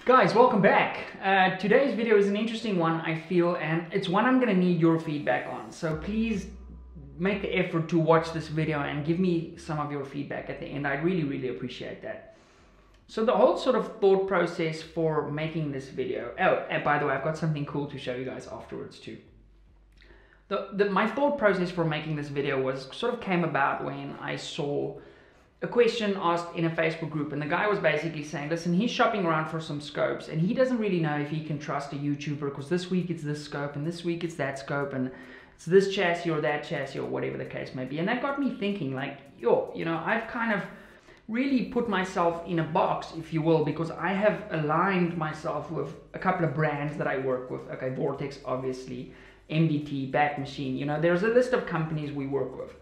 Guys, welcome back. Today's video is an interesting one, I feel, and it's one I'm gonna need your feedback on. So please make the effort to watch this video and give me some of your feedback at the end. I'd really appreciate that. So the whole sort of thought process for making this video, oh, and by the way, I've got something cool to show you guys afterwards too. My thought process for making this video was sort of came about when I saw a question asked in a Facebook group, and the guy was basically saying, listen, he's shopping around for some scopes and he doesn't really know if he can trust a YouTuber because this week it's this scope and this week it's that scope and it's this chassis or that chassis or whatever the case may be. And that got me thinking, like, I've kind of really put myself in a box, if you will, because I have aligned myself with a couple of brands that I work with. Okay, Vortex, obviously, MDT, Back Machine, there's a list of companies we work with.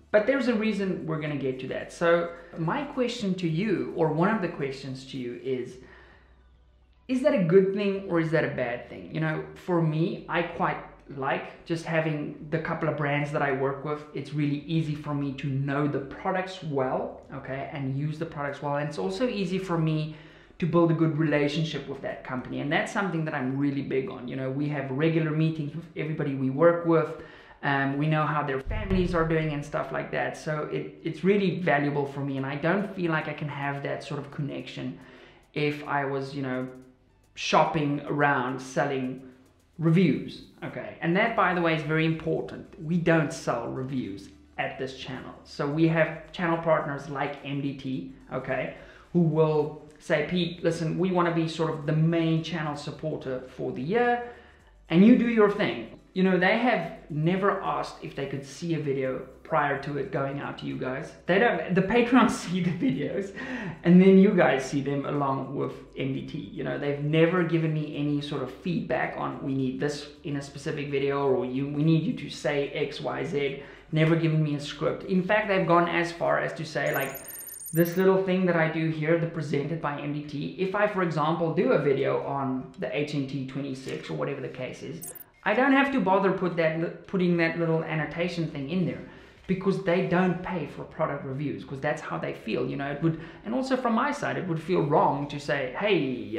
But there's a reason we're going to get to that. So my question to you, or one of the questions to you is that a good thing or is that a bad thing? For me, I quite like just having the couple of brands that I work with. It's really easy for me to know the products well, okay, and use the products well. And it's also easy for me to build a good relationship with that company. And that's something that I'm really big on. We have regular meetings with everybody we work with. We know how their families are doing and stuff like that. So it's really valuable for me, and I don't feel like I can have that sort of connection if I was, shopping around selling reviews. Okay, and that, by the way, is very important. We don't sell reviews at this channel. So we have channel partners like MDT, okay, who will say, Pete, listen, we want to be sort of the main channel supporter for the year, and you do your thing. They have never asked if they could see a video prior to it going out to you guys. They don't, the patrons see the videos and then you guys see them along with MDT. They've never given me any sort of feedback on we need this in a specific video or we need you to say X, Y, Z. Never given me a script. In fact, they've gone as far as to say, like, this little thing that I do here, the presented by MDT, if I, for example, do a video on the HNT 26 or whatever the case is, I don't have to bother putting that little annotation thing in there because they don't pay for product reviews because that's how they feel. It would, and also from my side, it would feel wrong to say, hey,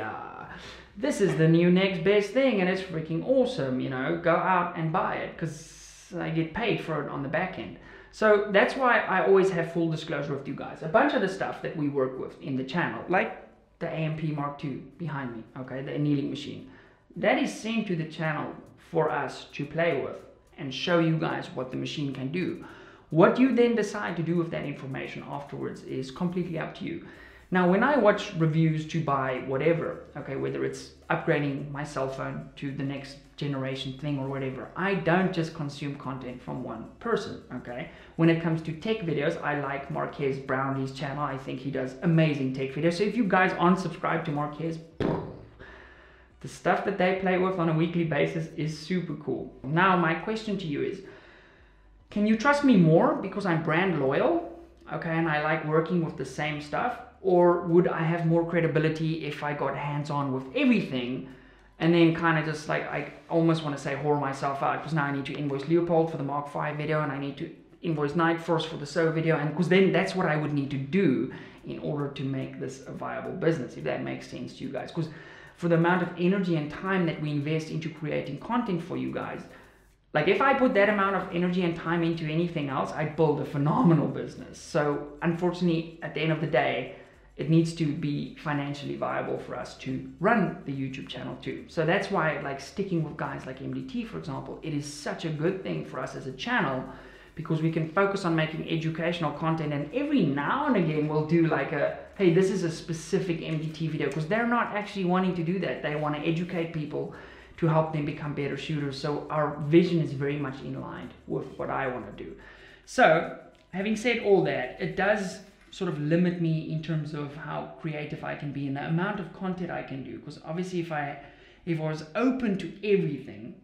this is the new next best thing and it's freaking awesome, go out and buy it because I get paid for it on the back end. So that's why I always have full disclosure with you guys. A bunch of the stuff that we work with in the channel, like the AMP Mark II behind me, okay, the annealing machine, that is sent to the channel for us to play with and show you guys what the machine can do. What you then decide to do with that information afterwards is completely up to you. Now, when I watch reviews to buy whatever, okay, whether it's upgrading my cell phone to the next generation thing or whatever, I don't just consume content from one person, okay? When it comes to tech videos, I like Marquez Brownlee's channel. I think he does amazing tech videos. So if you guys aren't subscribed to Marquez, the stuff that they play with on a weekly basis is super cool. Now, my question to you is, can you trust me more because I'm brand loyal, okay, and I like working with the same stuff? Or would I have more credibility if I got hands-on with everything and then kind of just like, I almost want to say whore myself out because now I need to invoice Leopold for the Mark V video and I need to invoice Night Force for the SO video, and because then that's what I would need to do in order to make this a viable business, if that makes sense to you guys. Because for the amount of energy and time that we invest into creating content for you guys, like if I put that amount of energy and time into anything else, I'd build a phenomenal business. So unfortunately, at the end of the day, it needs to be financially viable for us to run the YouTube channel too. So that's why, like, sticking with guys like MDT, for example, it is such a good thing for us as a channel because we can focus on making educational content, and every now and again we'll do like a, hey, this is a specific MDT video, because they're not actually wanting to do that. They want to educate people to help them become better shooters. So our vision is very much in line with what I want to do. So having said all that, it does sort of limit me in terms of how creative I can be and the amount of content I can do, because obviously if I was open to everything,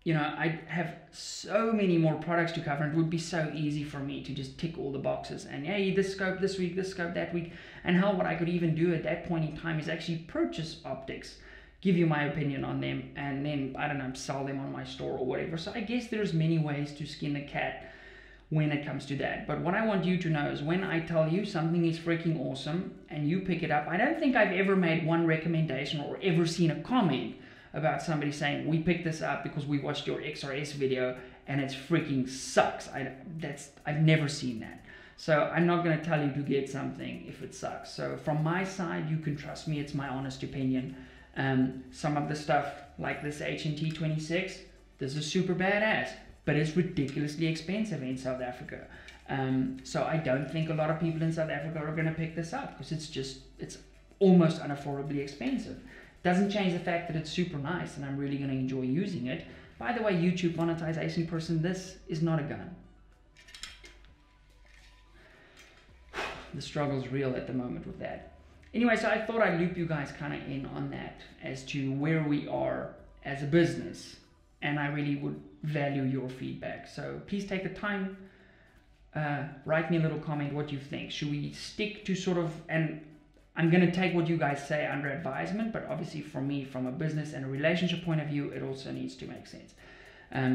I'd have so many more products to cover, and it would be so easy for me to just tick all the boxes and, hey, this scope this week, this scope that week. And hell, what I could even do at that point in time is actually purchase optics, give you my opinion on them, and then, I don't know, sell them on my store or whatever. So I guess there's many ways to skin the cat when it comes to that. But what I want you to know is when I tell you something is freaking awesome and you pick it up, I don't think I've ever made one recommendation or ever seen a comment about somebody saying, we picked this up because we watched your XRS video and it's freaking sucks. I've never seen that. So I'm not going to tell you to get something if it sucks. So from my side, you can trust me. It's my honest opinion. Some of the stuff like this HNT 26, this is super badass, but it's ridiculously expensive in South Africa. So I don't think a lot of people in South Africa are going to pick this up because it's almost unaffordably expensive. Doesn't change the fact that it's super nice and I'm really going to enjoy using it. By the way, YouTube monetization person, this is not a gun. The struggle's real at the moment with that. Anyway, so I thought I'd loop you guys kind of in on that as to where we are as a business. And I really would value your feedback. So please take the time, write me a little comment what you think. Should we stick to sort of, and I'm going to take what you guys say under advisement, but obviously for me, from a business and a relationship point of view, it also needs to make sense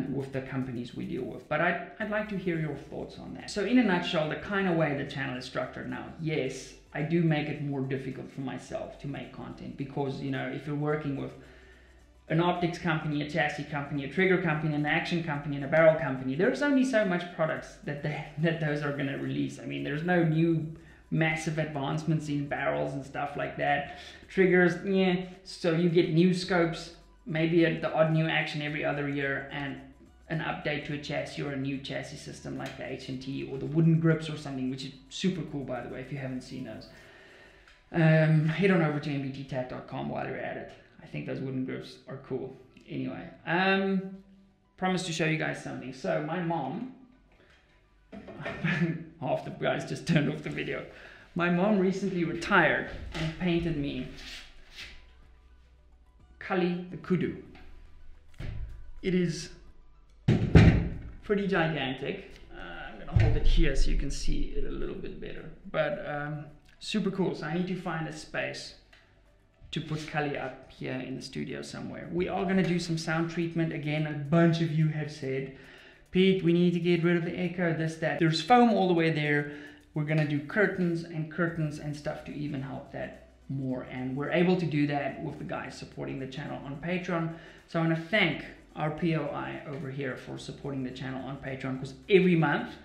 with the companies we deal with. But I'd like to hear your thoughts on that. So in a nutshell, the kind of way the channel is structured now, yes, I do make it more difficult for myself to make content because, you know, if you're working with an optics company, a chassis company, a trigger company, an action company, and a barrel company, there's only so much products that those are going to release. I mean, there's no new massive advancements in barrels and stuff like that. Triggers, yeah, so you get new scopes, maybe the odd new action every other year, and an update to a chassis or a new chassis system like the HNT or the wooden grips or something, which is super cool, by the way, if you haven't seen those. Head on over to mbttat.com while you're at it. I think those wooden grips are cool. Anyway, promise to show you guys something. So my mom, half the guys just turned off the video. My mom recently retired and painted me Kali the kudu. It is pretty gigantic. I'm gonna hold it here so you can see it a little bit better. But super cool. So I need to find a space to put Kali up here in the studio somewhere. We are gonna do some sound treatment. Again, a bunch of you have said, Pete, we need to get rid of the echo, this, that. There's foam all the way there. We're gonna do curtains and stuff to even help that more. And we're able to do that with the guys supporting the channel on Patreon. So I wanna thank our POI over here for supporting the channel on Patreon, because every month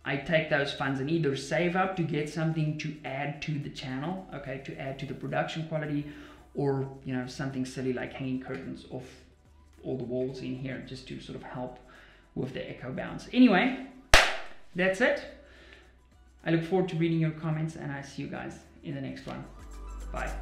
I take those funds and either save up to get something to add to the channel, okay, to add to the production quality, or, you know, something silly like hanging curtains off all the walls in here just to sort of help with the echo bounce. Anyway, that's it. I look forward to reading your comments and I see you guys in the next one. Bye.